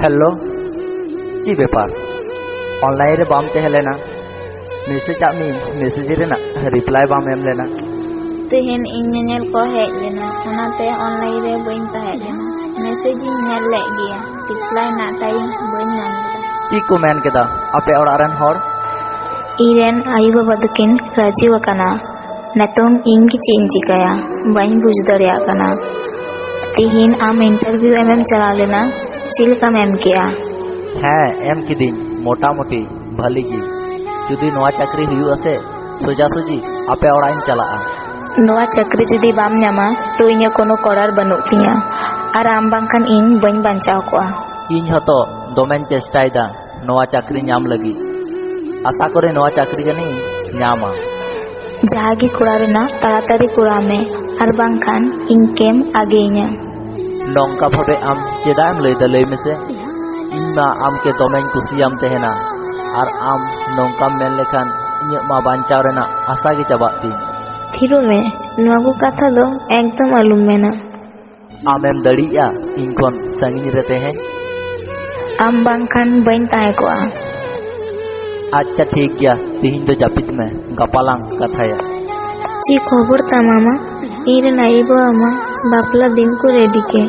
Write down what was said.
hello ची बेपार online रे बाम तहे लेना मैसेज आमी मैसेज रे ना रिप्लाई बाम एम लेना तेहन इन नेल को हेज लेना ओनाते ऑनलाइन रे बइन तहे लेना मैसेज इन नेल ले गया रिप्लाई ना टाइम बइन नाम ची को मेन केदा आपे ओड़ा रन हर इरेन आयु बाबा दकिन राजी वकना नतों इन की चीन चिकाया बइन बुझ दरिया कना तेहन आम इंटरव्यू एम चला लेना चिल का एम किया हाँ एम किदिन मोटा मोटी भली गी जुदी नवा चाकरी हुई असे सोजा सोजी आपे ओड़ा इन चला नवा चाकरी जुदी बाम न्यामा तो इन्हें कोनो करार बनुक तिया आर आम बांखान इन बइन बांचाव कोआ इन हतो दोमेन चेष्टाइदा नवा चाकरी न्याम लगी आशा करे नवा चाकरी जनी न्यामा जहागी कुड़ा रेना ताड़ाताड़ी कुड़ा में आर बांखान इनकेम आगे इन्हें नौका भावे आम चेदाम लैदा लै मेसे इनमा आम के दोमेन कुसियाम तेहना आर आम नौका मेन लेखान इᱧ मा बांचाव रेना आशा गे चाबाती थिरो में नवागु कथा दो एकदम आलुम मेना आमेम दड़िया इन कोन संगिनी रे तेहे आम बांखान बइन ताहे कोआ अच्छा ठीक गया तिहिन दो जापित में गपालांग कथाया ची खबर ता मामा इरे नाई बामा बापला दिन को रेडी के